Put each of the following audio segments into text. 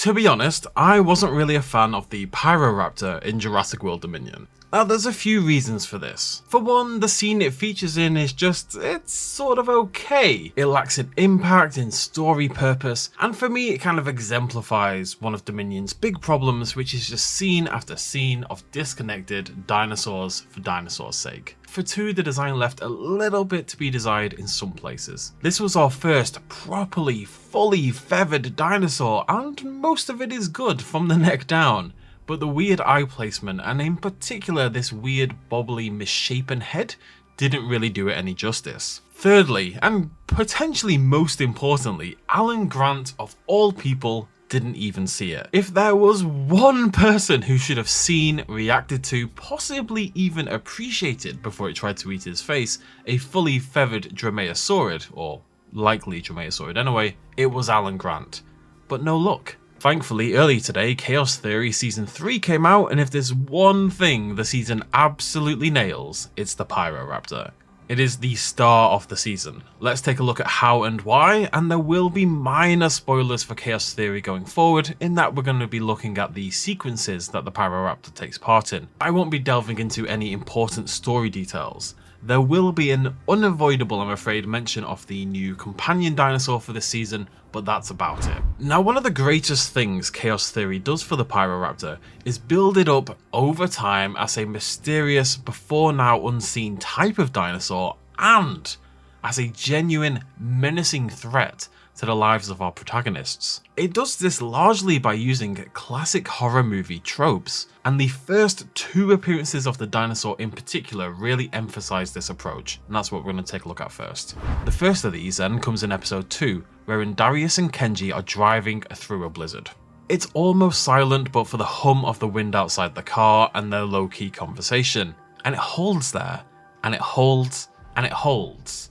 To be honest, I wasn't really a fan of the Pyroraptor in Jurassic World Dominion. Now there's a few reasons for this. For one, the scene it features in is it's sort of okay. It lacks in impact, in story purpose, and for me it kind of exemplifies one of Dominion's big problems, which is just scene after scene of disconnected dinosaurs for dinosaurs' sake. For two, the design left a little bit to be desired in some places. This was our first properly, fully feathered dinosaur, and most of it is good from the neck down. But the weird eye placement, and in particular this weird bobbly misshapen head, didn't really do it any justice. Thirdly, and potentially most importantly, Alan Grant of all people didn't even see it. If there was one person who should have seen, reacted to, possibly even appreciated before it tried to eat his face, a fully feathered Dromaeosaurid, or likely Dromaeosaurid anyway, it was Alan Grant. But no luck. Thankfully, early today, Chaos Theory Season 3 came out, and if there's one thing the season absolutely nails, it's the Pyroraptor. It is the star of the season. Let's take a look at how and why, and there will be minor spoilers for Chaos Theory going forward, in that we're going to be looking at the sequences that the Pyroraptor takes part in. I won't be delving into any important story details. There will be an unavoidable, I'm afraid, mention of the new companion dinosaur for this season, but that's about it. Now, one of the greatest things Chaos Theory does for the Pyroraptor is build it up over time as a mysterious, before now unseen type of dinosaur, and as a genuine, menacing threat to the lives of our protagonists. It does this largely by using classic horror movie tropes, and the first two appearances of the dinosaur in particular really emphasize this approach, and that's what we're going to take a look at first. The first of these then comes in episode 2, wherein Darius and Kenji are driving through a blizzard. It's almost silent but for the hum of the wind outside the car and their low-key conversation, and it holds there, and it holds, and it holds,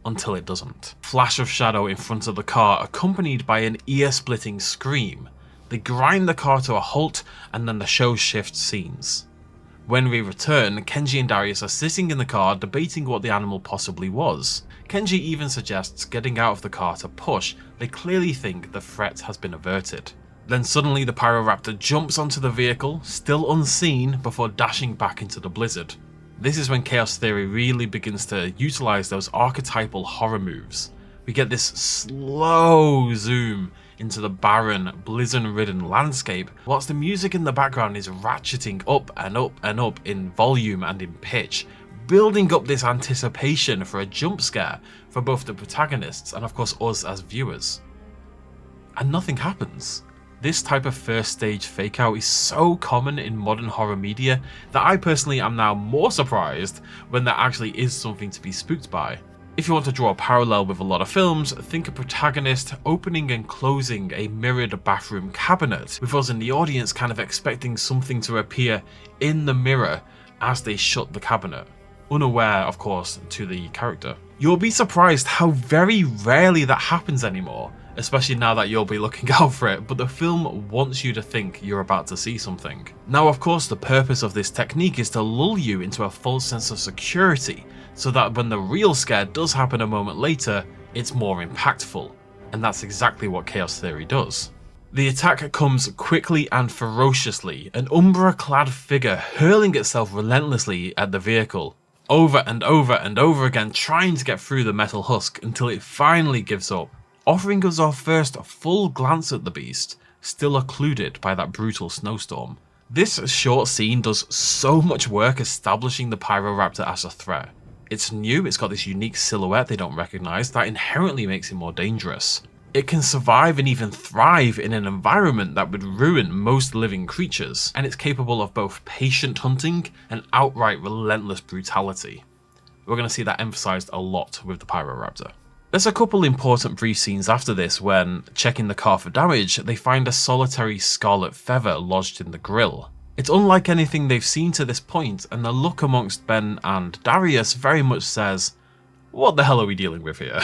until it doesn't. Flash of shadow in front of the car accompanied by an ear-splitting scream. They grind the car to a halt, and then the show shifts scenes. When we return, Kenji and Darius are sitting in the car debating what the animal possibly was. Kenji even suggests getting out of the car to push. They clearly think the threat has been averted. Then suddenly the Pyroraptor jumps onto the vehicle, still unseen, before dashing back into the blizzard. This is when Chaos Theory really begins to utilize those archetypal horror moves. We get this slow zoom into the barren, blizzard-ridden landscape, whilst the music in the background is ratcheting up and up and up in volume and in pitch, building up this anticipation for a jump scare for both the protagonists and of course us as viewers. And nothing happens. This type of first stage fake out is so common in modern horror media that I personally am now more surprised when there actually is something to be spooked by. If you want to draw a parallel with a lot of films, think a protagonist opening and closing a mirrored bathroom cabinet, with us in the audience kind of expecting something to appear in the mirror as they shut the cabinet, unaware of course to the character. You'll be surprised how very rarely that happens anymore, especially now that you'll be looking out for it, but the film wants you to think you're about to see something. Now of course the purpose of this technique is to lull you into a false sense of security, so that when the real scare does happen a moment later, it's more impactful, and that's exactly what Chaos Theory does. The attack comes quickly and ferociously, an Umbra-clad figure hurling itself relentlessly at the vehicle, over and over and over again trying to get through the metal husk until it finally gives up, offering us our first full glance at the beast, still occluded by that brutal snowstorm. This short scene does so much work establishing the Pyroraptor as a threat. It's new, it's got this unique silhouette they don't recognise that inherently makes it more dangerous. It can survive and even thrive in an environment that would ruin most living creatures, and it's capable of both patient hunting and outright relentless brutality. We're going to see that emphasised a lot with the Pyroraptor. There's a couple important brief scenes after this when, checking the car for damage, they find a solitary scarlet feather lodged in the grille. It's unlike anything they've seen to this point, and the look amongst Ben and Darius very much says, what the hell are we dealing with here?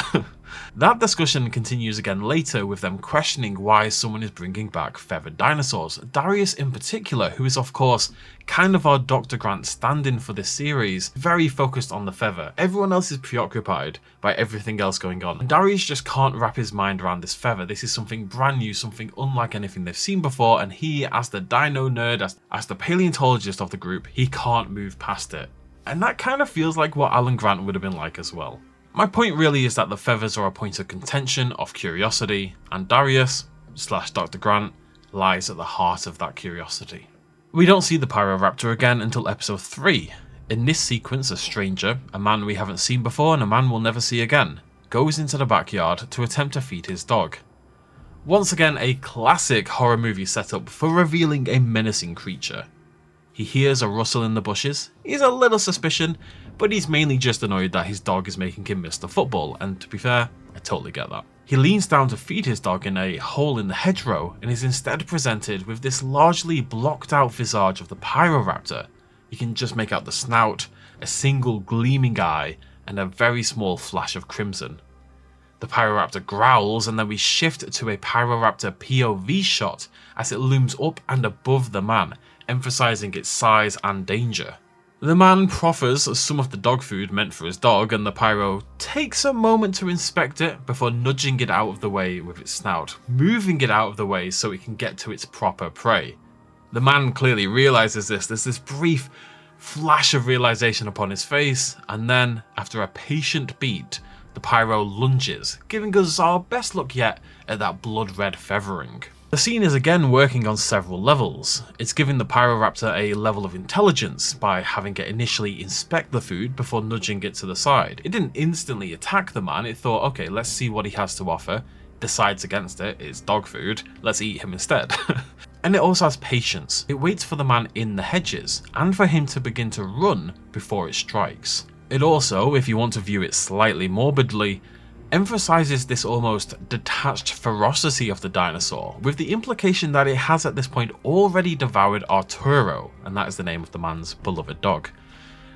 That discussion continues again later with them questioning why someone is bringing back feathered dinosaurs. Darius in particular, who is of course kind of our Dr. Grant stand-in for this series, very focused on the feather. Everyone else is preoccupied by everything else going on. And Darius just can't wrap his mind around this feather. This is something brand new, something unlike anything they've seen before, and he, as the dino nerd, as the paleontologist of the group, he can't move past it. And that kind of feels like what Alan Grant would have been like as well. My point really is that the feathers are a point of contention, of curiosity, and Darius / Dr. Grant lies at the heart of that curiosity. We don't see the Pyroraptor again until episode 3. In this sequence, a stranger, a man we haven't seen before and a man we'll never see again, goes into the backyard to attempt to feed his dog. Once again, a classic horror movie setup for revealing a menacing creature. He hears a rustle in the bushes, he's a little suspicious, but he's mainly just annoyed that his dog is making him miss the football, and to be fair, I totally get that. He leans down to feed his dog in a hole in the hedgerow and is instead presented with this largely blocked out visage of the Pyroraptor. You can just make out the snout, a single gleaming eye, and a very small flash of crimson. The Pyroraptor growls, and then we shift to a Pyroraptor POV shot as it looms up and above the man, emphasizing its size and danger. The man proffers some of the dog food meant for his dog, and the Pyro takes a moment to inspect it before nudging it out of the way with its snout, moving it out of the way so it can get to its proper prey. The man clearly realizes this. There's this brief flash of realization upon his face, and then, after a patient beat, the Pyro lunges, giving us our best look yet at that blood-red feathering. The scene is again working on several levels. It's giving the Pyroraptor a level of intelligence by having it initially inspect the food before nudging it to the side. It didn't instantly attack the man, it thought, okay, let's see what he has to offer, decides against it, it's dog food, let's eat him instead. And it also has patience. It waits for the man in the hedges, and for him to begin to run before it strikes. It also, if you want to view it slightly morbidly, emphasizes this almost detached ferocity of the dinosaur, with the implication that it has at this point already devoured Arturo, and that is the name of the man's beloved dog.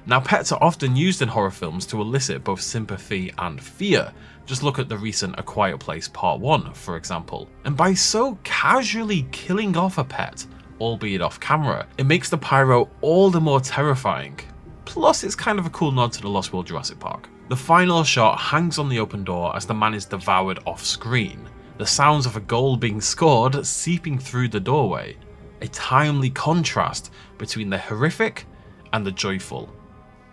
Now, pets are often used in horror films to elicit both sympathy and fear. Just look at the recent A Quiet Place Part 1, for example. And by so casually killing off a pet, albeit off camera, it makes the Pyro all the more terrifying. Plus, it's kind of a cool nod to the Lost World Jurassic Park. The final shot hangs on the open door as the man is devoured off screen, the sounds of a goal being scored seeping through the doorway, a timely contrast between the horrific and the joyful.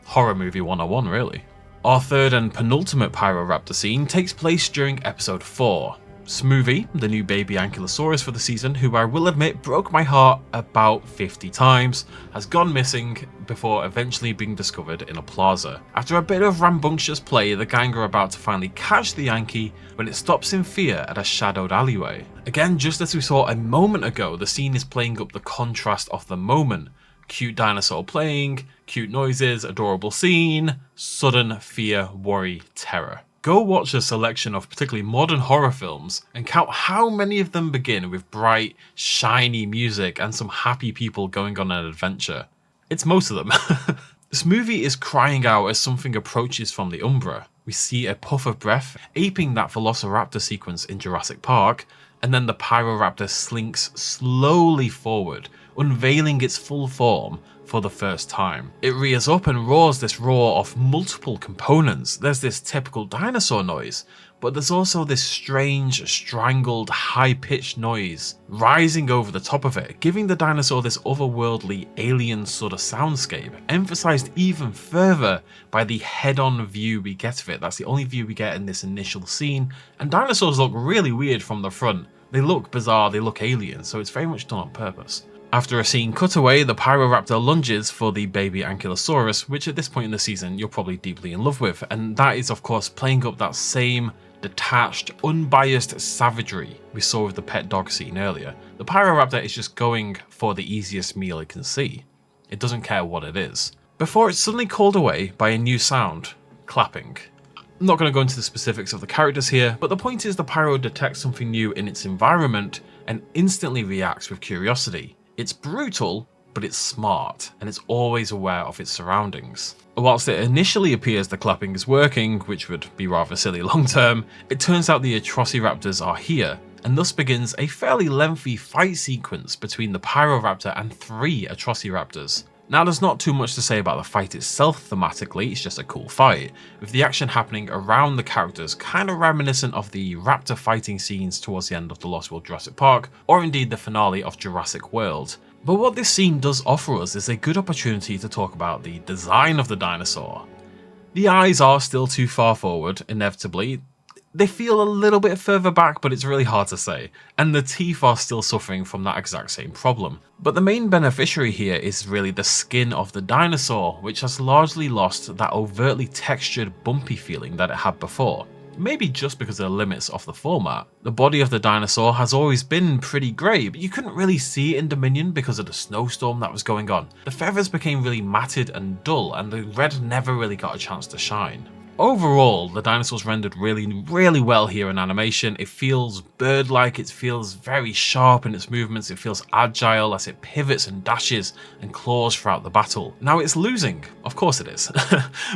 Horror movie 101 really. Our third and penultimate Pyroraptor scene takes place during episode 4. Smoothie, the new baby ankylosaurus for the season, who I will admit broke my heart about 50 times, has gone missing before eventually being discovered in a plaza. After a bit of rambunctious play, the gang are about to finally catch the Yankee when it stops in fear at a shadowed alleyway. Again, just as we saw a moment ago, the scene is playing up the contrast of the moment. Cute dinosaur playing, cute noises, adorable scene, sudden fear, worry, terror. Go watch a selection of particularly modern horror films and count how many of them begin with bright, shiny music and some happy people going on an adventure. It's most of them. This movie is crying out as something approaches from the Umbra. We see a puff of breath, aping that Velociraptor sequence in Jurassic Park, and then the Pyroraptor slinks slowly forward, unveiling its full form for the first time. It rears up and roars this roar of multiple components. There's this typical dinosaur noise, but there's also this strange, strangled, high-pitched noise rising over the top of it, giving the dinosaur this otherworldly, alien sort of soundscape, emphasized even further by the head-on view we get of it. That's the only view we get in this initial scene, and dinosaurs look really weird from the front. They look bizarre, they look alien, so it's very much done on purpose. After a scene cutaway, the Pyroraptor lunges for the baby ankylosaurus, which at this point in the season you're probably deeply in love with, and that is of course playing up that same detached, unbiased savagery we saw with the pet dog scene earlier. The Pyroraptor is just going for the easiest meal it can see. It doesn't care what it is. Before it's suddenly called away by a new sound, clapping. I'm not going to go into the specifics of the characters here, but the point is the Pyro detects something new in its environment and instantly reacts with curiosity. It's brutal, but it's smart, and it's always aware of its surroundings. Whilst it initially appears the clapping is working, which would be rather silly long term, it turns out the Atrociraptors are here, and thus begins a fairly lengthy fight sequence between the Pyroraptor and 3 Atrociraptors. Now, there's not too much to say about the fight itself thematically, it's just a cool fight, with the action happening around the characters kinda reminiscent of the raptor fighting scenes towards the end of the Lost World Jurassic Park, or indeed the finale of Jurassic World. But what this scene does offer us is a good opportunity to talk about the design of the dinosaur. The eyes are still too far forward, inevitably. They feel a little bit further back, but it's really hard to say, and the teeth are still suffering from that exact same problem. But the main beneficiary here is really the skin of the dinosaur, which has largely lost that overtly textured, bumpy feeling that it had before. Maybe just because of the limits of the format. The body of the dinosaur has always been pretty grey, but you couldn't really see it in Dominion because of the snowstorm that was going on. The feathers became really matted and dull, and the red never really got a chance to shine. Overall, the dinosaur's rendered really well here in animation. It feels bird-like, it feels very sharp in its movements, it feels agile as it pivots and dashes and claws throughout the battle. Now it's losing, of course it is,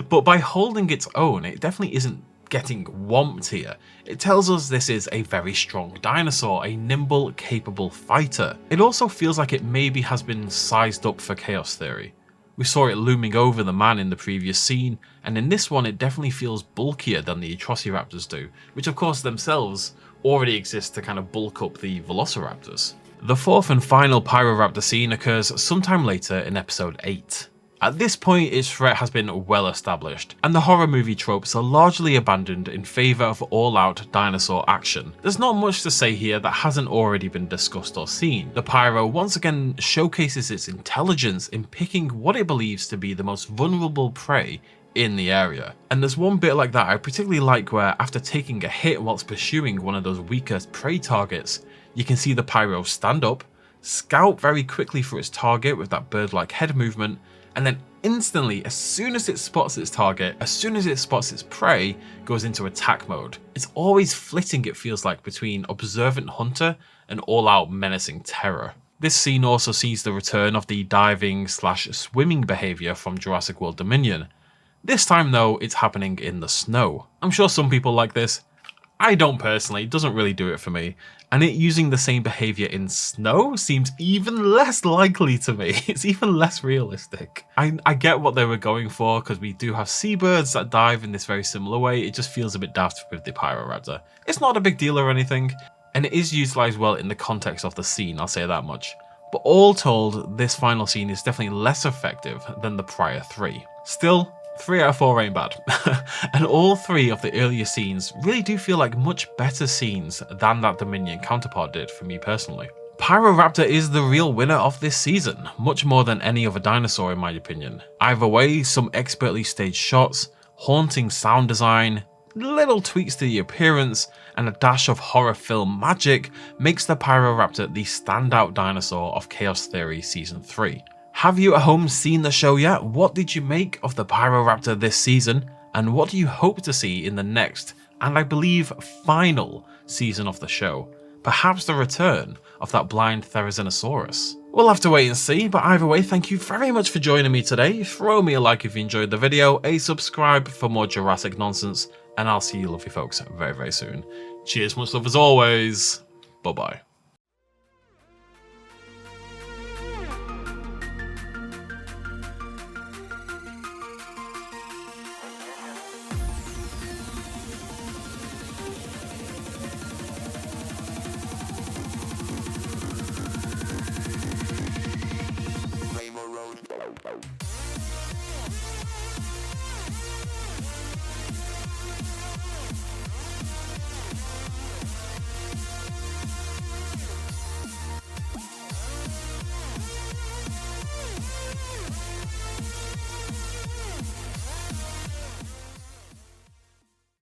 but by holding its own, it definitely isn't getting whomped here. It tells us this is a very strong dinosaur, a nimble, capable fighter. It also feels like it maybe has been sized up for Chaos Theory. We saw it looming over the man in the previous scene, and in this one it definitely feels bulkier than the Atrociraptors do, which of course themselves already exist to kind of bulk up the Velociraptors. The fourth and final Pyroraptor scene occurs sometime later in episode 8. At this point, its threat has been well established, and the horror movie tropes are largely abandoned in favour of all-out dinosaur action. There's not much to say here that hasn't already been discussed or seen. The Pyro once again showcases its intelligence in picking what it believes to be the most vulnerable prey in the area. And there's one bit like that I particularly like where, after taking a hit whilst pursuing one of those weaker prey targets, you can see the Pyro stand up, scout very quickly for its target with that bird-like head movement, and then instantly, as soon as it spots its target, as soon as it spots its prey, goes into attack mode. It's always flitting, it feels like, between observant hunter and all-out menacing terror. This scene also sees the return of the diving/swimming behaviour from Jurassic World Dominion. This time though, it's happening in the snow. I'm sure some people like this. I don't personally, it doesn't really do it for me. And it using the same behaviour in snow seems even less likely to me. It's even less realistic. I get what they were going for, because we do have seabirds that dive in this very similar way. It just feels a bit daft with the Pyroraptor. It's not a big deal or anything, and it is utilised well in the context of the scene, I'll say that much. But all told, this final scene is definitely less effective than the prior 3. Still, 3 out of 4 ain't bad. And all 3 of the earlier scenes really do feel like much better scenes than that Dominion counterpart did for me personally. Pyroraptor is the real winner of this season, much more than any other dinosaur in my opinion. Either way, some expertly staged shots, haunting sound design, little tweaks to the appearance, and a dash of horror film magic makes the Pyroraptor the standout dinosaur of Chaos Theory Season 3. Have you at home seen the show yet? What did you make of the Pyroraptor this season? And what do you hope to see in the next, and I believe final, season of the show? Perhaps the return of that blind Therizinosaurus? We'll have to wait and see, but either way, thank you very much for joining me today. Throw me a like if you enjoyed the video, a subscribe for more Jurassic nonsense, and I'll see you lovely folks very soon. Cheers, much love as always. Bye bye. Road.